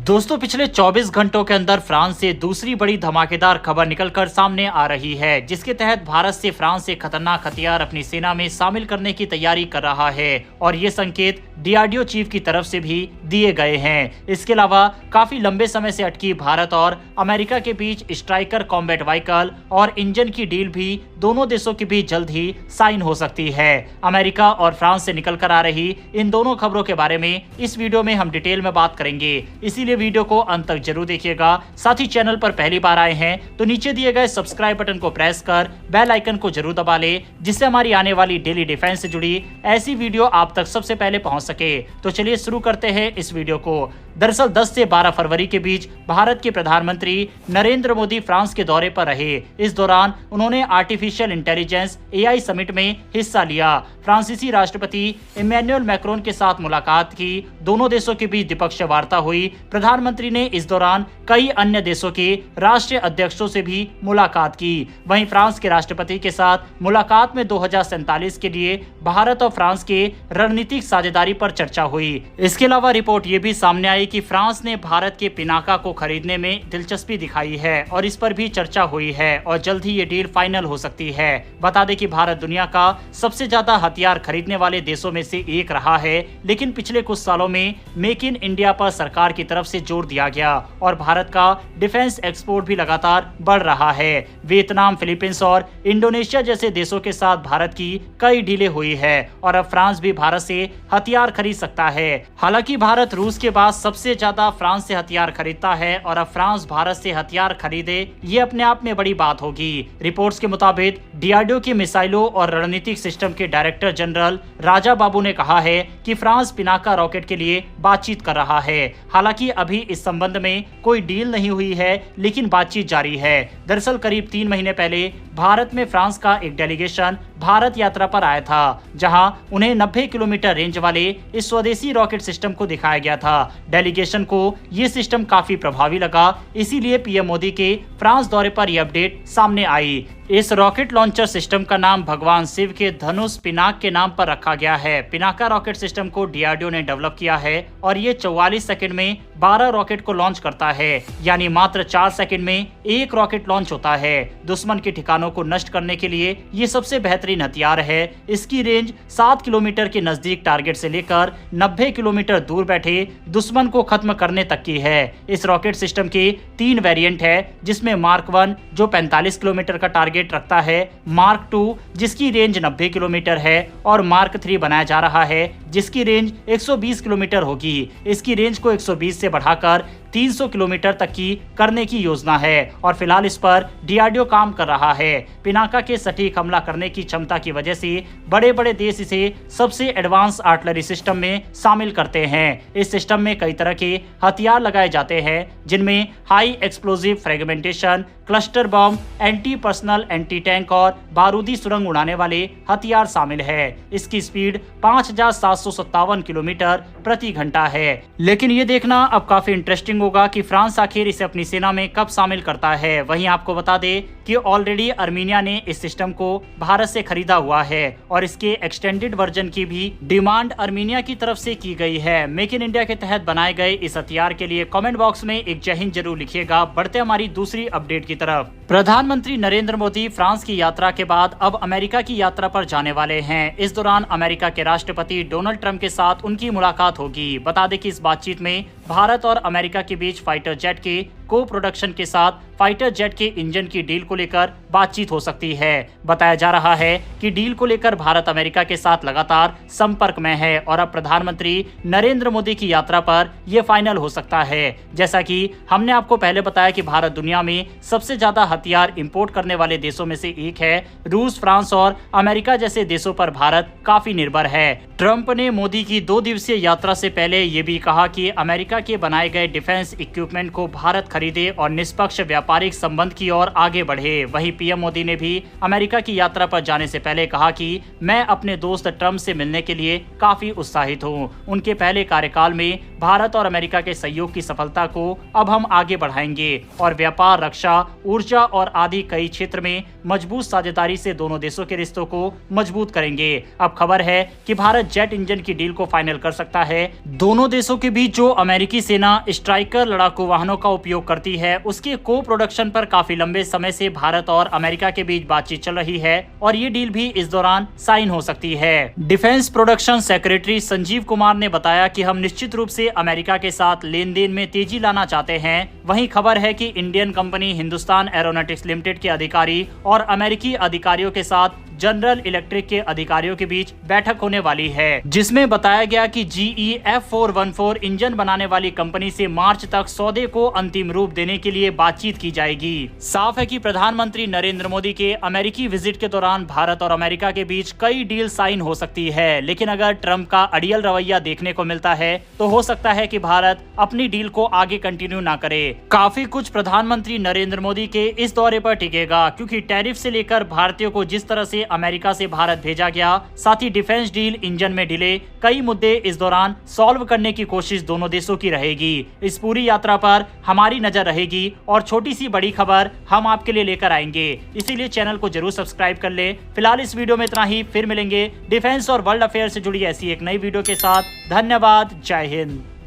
दोस्तों पिछले 24 घंटों के अंदर फ्रांस से दूसरी बड़ी धमाकेदार खबर निकलकर सामने आ रही है, जिसके तहत भारत से फ्रांस से खतरनाक हथियार अपनी सेना में शामिल करने की तैयारी कर रहा है और ये संकेत डीआरडीओ चीफ की तरफ से भी दिए गए हैं। इसके अलावा काफी लंबे समय से अटकी भारत और अमेरिका के बीच स्ट्राइकर कॉम्बैट व्हीकल और इंजन की डील भी दोनों देशों के बीच जल्द ही साइन हो सकती है। अमेरिका और फ्रांस से निकल कर आ रही इन दोनों खबरों के बारे में इस वीडियो में हम डिटेल में बात करेंगे, इसीलिए वीडियो को अंत तक जरूर देखिएगा। साथ ही चैनल पर पहली बार आए हैं तो नीचे दिए गए सब्सक्राइब बटन को प्रेस कर बेल आइकन को जरूर दबा ले, जिससे हमारी आने वाली डेली डिफेंस से जुड़ी ऐसी वीडियो आप तक सबसे पहले पहुंच सके। तो चलिए शुरू करते हैं इस वीडियो को। दरअसल 10 से 12 फरवरी के बीच भारत के प्रधानमंत्री नरेंद्र मोदी फ्रांस के दौरे पर रहे। इस दौरान उन्होंने आर्टिफिशियल इंटेलिजेंस एआई समिट में हिस्सा लिया। फ्रांसीसी राष्ट्रपति इमैनुअल मैक्रोन के साथ मुलाकात की। दोनों देशों के बीच द्विपक्षीय वार्ता हुई। प्रधानमंत्री ने इस दौरान कई अन्य देशों के राष्ट्रीय अध्यक्षों से भी मुलाकात की। वहीं फ्रांस के राष्ट्रपति के साथ मुलाकात में 2047 के लिए भारत और फ्रांस के रणनीतिक साझेदारी पर चर्चा हुई। इसके अलावा रिपोर्ट ये भी सामने आई कि फ्रांस ने भारत के पिनाका को खरीदने में दिलचस्पी दिखाई है और इस पर भी चर्चा हुई है और जल्द ही ये डील फाइनल हो सकती है। बता दें कि भारत दुनिया का सबसे ज्यादा हथियार खरीदने वाले देशों में से एक रहा है, लेकिन पिछले कुछ सालों में मेक इन इंडिया पर सरकार की तरफ से जोर दिया गया और भारत का डिफेंस एक्सपोर्ट भी लगातार बढ़ रहा है। वियतनाम, फिलीपींस और इंडोनेशिया जैसे देशों के साथ भारत की कई डीलें हुई है और अब फ्रांस भी भारत से हथियार खरीद सकता है। हालांकि भारत रूस के बाद सबसे ज्यादा फ्रांस से हथियार खरीदता है और अब फ्रांस भारत से हथियार खरीदे, ये अपने आप में बड़ी बात होगी। रिपोर्ट्स के मुताबिक डीआरडीओ की मिसाइलों और रणनीतिक सिस्टम के डायरेक्टर जनरल राजा बाबू ने कहा है कि फ्रांस पिनाका रॉकेट के लिए बातचीत कर रहा है। हालांकि अभी इस संबंध में कोई डील नहीं हुई है, लेकिन बातचीत जारी है। दरअसल करीब 3 महीने पहले भारत में फ्रांस का एक डेलीगेशन भारत यात्रा पर आया था, जहां उन्हें 90 किलोमीटर रेंज वाले इस स्वदेशी रॉकेट सिस्टम को दिखाया गया था। डेलीगेशन को ये सिस्टम काफी प्रभावी लगा, इसीलिए पीएम मोदी के फ्रांस दौरे पर यह अपडेट सामने आई। इस रॉकेट लॉन्चर सिस्टम का नाम भगवान शिव के धनुष पिनाक के नाम पर रखा गया है। पिनाका रॉकेट सिस्टम को डीआरडीओ ने डेवलप किया है और ये 44 सेकंड में 12 रॉकेट को लॉन्च करता है, यानी मात्र 4 सेकंड में एक रॉकेट लॉन्च होता है। दुश्मन के ठिकानों को नष्ट करने के लिए ये सबसे बेहतरीन हथियार है। इसकी रेंज 7 किलोमीटर के नजदीक टारगेट से लेकर 90 किलोमीटर दूर बैठे दुश्मन को खत्म करने तक की है। इस रॉकेट सिस्टम के 3 वेरिएंट है, जिसमें मार्क 1 जो 45 किलोमीटर का टारगेट रखता है, मार्क 2 जिसकी रेंज 90 किलोमीटर है और मार्क 3 बनाया जा रहा है जिसकी रेंज 120 किलोमीटर होगी। इसकी रेंज को 120 से बढ़ाकर 300 किलोमीटर तक की करने की योजना है और फिलहाल इस पर डीआरडीओ काम कर रहा है। पिनाका के सटीक हमला करने की क्षमता की वजह से बड़े बड़े देश इसे सबसे एडवांस आर्टिलरी सिस्टम में शामिल करते हैं। इस सिस्टम में कई तरह के हथियार लगाए जाते हैं, जिनमें high explosive fragmentation, cluster bomb, anti personal anti tank और बारूदी सुरंग उड़ाने वाले हथियार शामिल है। इसकी स्पीड 5757 किलोमीटर प्रति घंटा है। लेकिन ये देखना अब काफी इंटरेस्टिंग होगा कि फ्रांस आखिर इसे अपनी सेना में कब शामिल करता है। वहीं आपको बता दें कि ऑलरेडी अर्मीनिया ने इस सिस्टम को भारत से खरीदा हुआ है और इसके एक्सटेंडेड वर्जन की भी डिमांड अर्मीनिया की तरफ से की गई है। मेक इन इंडिया के तहत बनाए गए इस हथियार के लिए कमेंट बॉक्स में एक जय हिंद जरूर लिखिएगा। बढ़ते हमारी दूसरी अपडेट की तरफ। प्रधानमंत्री नरेंद्र मोदी फ्रांस की यात्रा के बाद अब अमेरिका की यात्रा पर जाने वाले हैं। इस दौरान अमेरिका के राष्ट्रपति डोनाल्ड ट्रंप के साथ उनकी मुलाकात होगी। बता दें कि इस बातचीत में भारत और अमेरिका के बीच फाइटर जेट के को प्रोडक्शन के साथ फाइटर जेट के इंजन की डील को लेकर बातचीत हो सकती है। बताया जा रहा है कि डील को लेकर भारत अमेरिका के साथ लगातार संपर्क में है और अब प्रधानमंत्री नरेंद्र मोदी की यात्रा पर यह फाइनल हो सकता है। जैसा कि हमने आपको पहले बताया कि भारत दुनिया में सबसे ज्यादा हथियार इंपोर्ट करने वाले देशों में से एक है। रूस, फ्रांस और अमेरिका जैसे देशों पर भारत काफी निर्भर है। ट्रंप ने मोदी की 2 दिवसीय यात्रा से पहले ये भी कहा कि अमेरिका के बनाए गए डिफेंस इक्विपमेंट को भारत खरीदे और निष्पक्ष व्यापारिक संबंध की ओर आगे बढ़े। वहीं पीएम मोदी ने भी अमेरिका की यात्रा पर जाने से पहले कहा कि मैं अपने दोस्त ट्रंप से मिलने के लिए काफी उत्साहित हूं। उनके पहले कार्यकाल में भारत और अमेरिका के सहयोग की सफलता को अब हम आगे बढ़ाएंगे और व्यापार, रक्षा, ऊर्जा और आदि कई क्षेत्र में मजबूत साझेदारी से दोनों देशों के रिश्तों को मजबूत करेंगे। अब खबर है कि भारत जेट इंजन की डील को फाइनल कर सकता है। दोनों देशों के बीच जो अमेरिका अमेरिकी सेना स्ट्राइकर लड़ाकू वाहनों का उपयोग करती है, उसके को प्रोडक्शन पर काफी लंबे समय से भारत और अमेरिका के बीच बातचीत चल रही है और ये डील भी इस दौरान साइन हो सकती है। Defence production secretary Sanjeev Kumar ने बताया कि हम निश्चित रूप से अमेरिका के साथ लेन देन में तेजी लाना चाहते हैं। वहीं खबर है कि Indian company Hindustan aeronautics limited के अधिकारी और अमेरिकी अधिकारियों के साथ जनरल इलेक्ट्रिक के अधिकारियों के बीच बैठक होने वाली है, जिसमें बताया गया कि GE F414 इंजन बनाने वाली कंपनी से मार्च तक सौदे को अंतिम रूप देने के लिए बातचीत की जाएगी। साफ है कि प्रधानमंत्री नरेंद्र मोदी के अमेरिकी विजिट के दौरान भारत और अमेरिका के बीच कई डील साइन हो सकती है, लेकिन अगर ट्रंप का अड़ियल रवैया देखने को मिलता है तो हो सकता है कि भारत अपनी डील को आगे कंटिन्यू ना करे। काफी कुछ प्रधानमंत्री नरेंद्र मोदी के इस दौरे पर टिकेगा, क्योंकि टैरिफ से लेकर भारतीयों को जिस तरह से अमेरिका से भारत भेजा गया, साथ ही डिफेंस डील, इंजन में डिले, कई मुद्दे इस दौरान सॉल्व करने की कोशिश दोनों देशों की रहेगी। इस पूरी यात्रा पर हमारी नजर रहेगी और छोटी सी बड़ी खबर हम आपके लिए लेकर आएंगे, इसीलिए चैनल को जरूर सब्सक्राइब कर ले। फिलहाल इस वीडियो में इतना ही, फिर मिलेंगे डिफेंस और वर्ल्ड अफेयर से जुड़ी ऐसी एक नई वीडियो के साथ। धन्यवाद, जय हिंद।